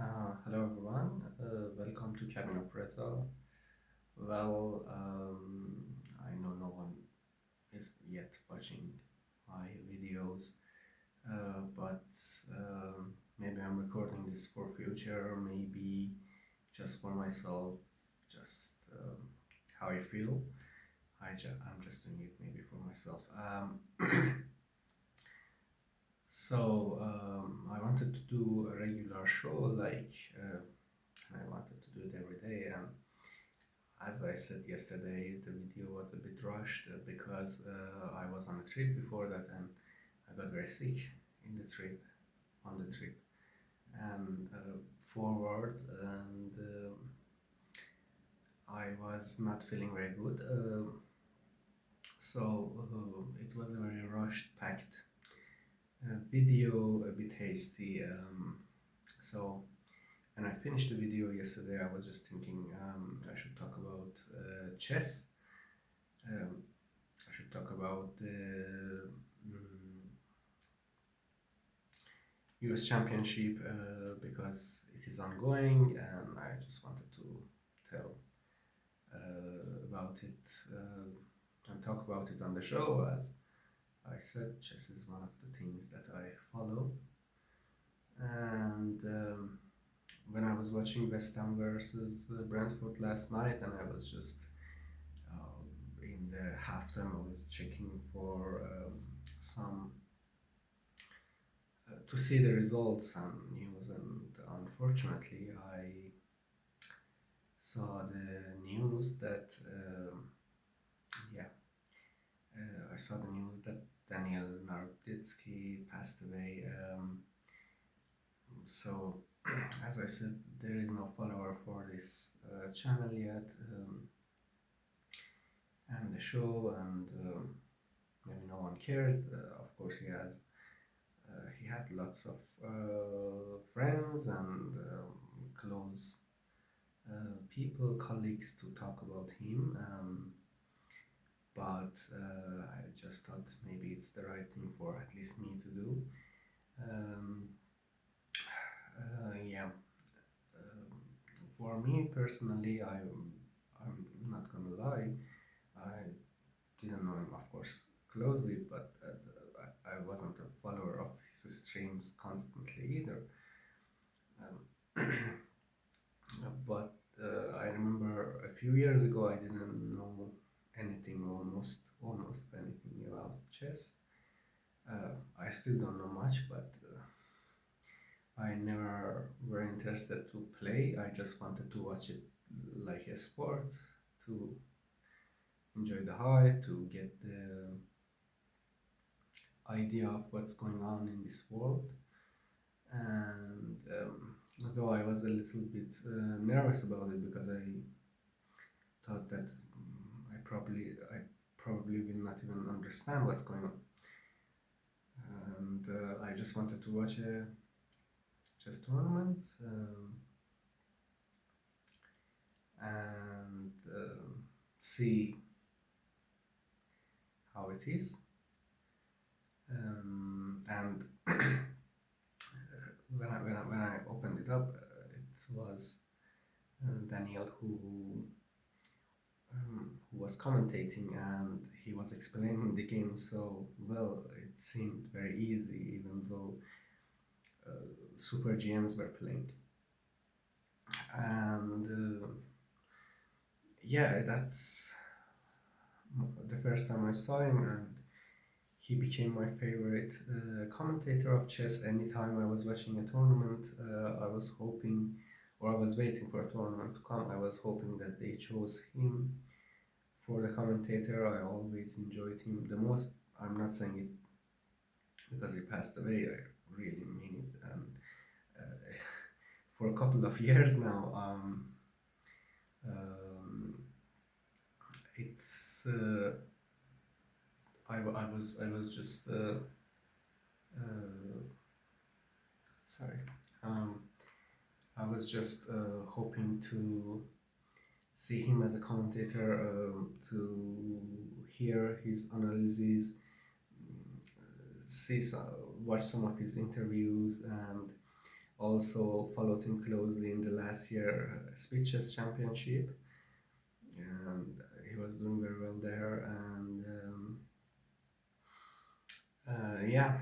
Hello everyone, welcome to Cabin of Reza. Well, I know no one is yet watching my videos, but maybe I'm recording this for future, maybe just for myself, just how I feel. I'm just doing it maybe for myself. I wanted to do a regular show, and I wanted to do it every day. And as I said yesterday, the video was a bit rushed because I was on a trip before that, and I got very sick in the trip, on the trip, and forward, and I was not feeling very good. It was a very rushed, packed video, a bit hasty. So when I finished the video yesterday, I was just thinking I should talk about chess. Um, I should talk about the US Championship because it is ongoing, and I just wanted to tell about it and talk about it on the show. As I said, chess is one of the things that I follow, and when I was watching West Ham versus Brentford last night, and I was just in the halftime, I was checking for some to see the results and news, and unfortunately, I saw the news that yeah, I saw the news that Daniel Naroditsky passed away. So, as I said, there is no follower for this channel yet, and the show, and maybe no one cares. Of course, he had lots of friends and close people, colleagues to talk about him. But I just thought maybe it's the right thing for at least me to do. Um, yeah. Um, for me personally, I'm not gonna lie. I didn't know him, of course, closely, but I wasn't a follower of his streams constantly either. Um, but I remember a few years ago I didn't know anything, almost anything about chess. I still don't know much, but I never were interested to play. I just wanted to watch it like a sport, to enjoy the hype, to get the idea of what's going on in this world. And though I was a little bit nervous about it because I thought that I probably will not even understand what's going on. And I just wanted to watch a chess tournament and see how it is. And when I opened it up, it was Daniel who was commentating, and he was explaining the game so well. It seemed very easy, even though super GMs were playing. And yeah, that's the first time I saw him, and he became my favorite commentator of chess. Anytime I was watching a tournament, I was hoping, or I was waiting for a tournament to come, I was hoping that they chose him for the commentator. I always enjoyed him the most. I'm not saying it because he passed away, I really mean it. And uh, for a couple of years now, um, it's I was just uh, sorry. Um, I was just hoping to see him as a commentator, to hear his analyses, see some, watch some of his interviews, and also followed him closely in the last year speeches championship, and he was doing very well there. And yeah,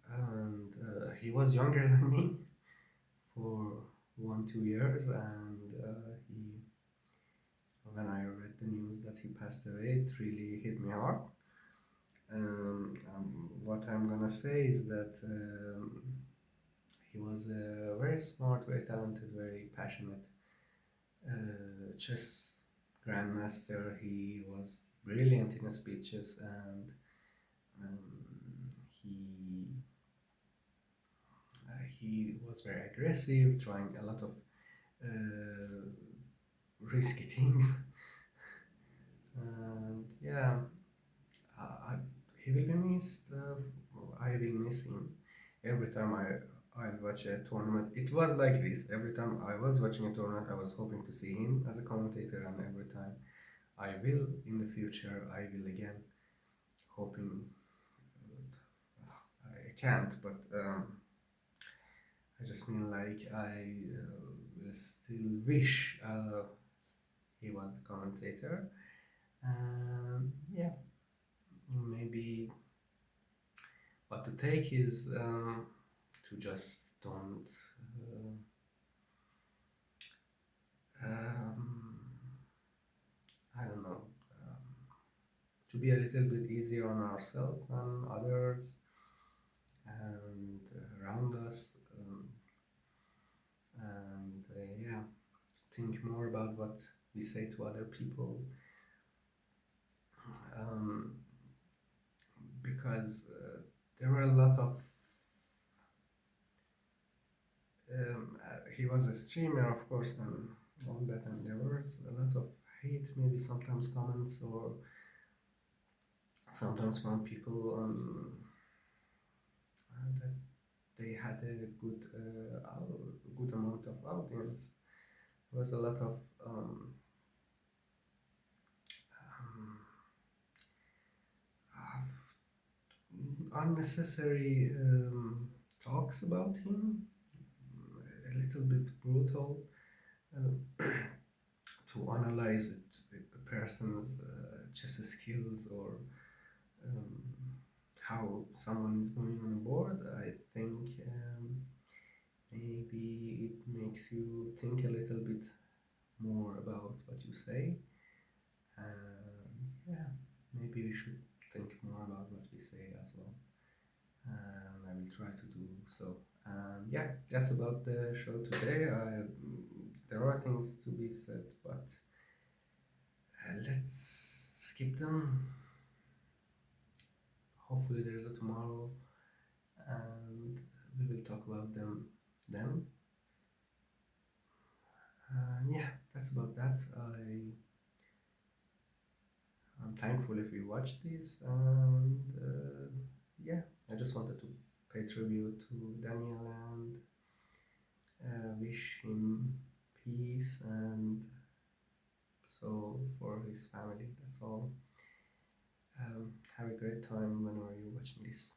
and he was younger than me for 1 2 years, and he when I read the news that he passed away, it really hit me hard. What I'm gonna say is that he was a very smart, very talented, very passionate chess grandmaster. He was brilliant in his speeches, and um, he he was very aggressive, trying a lot of uh, risky things. And yeah, I, he will be missed. I will miss him every time I watch a tournament. It was like this every time I was watching a tournament. I was hoping to see him as a commentator, and every time I will in the future, I will again hoping. I can't, but I just mean like I will still wish he was the commentator. Yeah, maybe what to take is to just don't. Um, I don't know. To be a little bit easier on ourselves and others and around us, and yeah, think more about what we say to other people, um, because there were a lot of. He was a streamer, of course, and all that, and there was a lot of hate, maybe sometimes comments, or sometimes from people on that they had a good amount of audience. There was a lot of um, unnecessary talks about him, a little bit brutal, uh, to analyze a person's chess skills or um, how someone is doing on a board. I think maybe it makes you think a little bit more about what you say. Yeah, maybe we should think more about what we say as well. And I will try to do so. And yeah, that's about the show today. There are things to be said, but let's skip them. Hopefully, there's a tomorrow, and we will talk about them then. And yeah, that's about that. I'm thankful if you watched this, and yeah, I just wanted to pay tribute to Daniel and wish him peace and so for his family. That's all. Have a great time whenever you're watching this.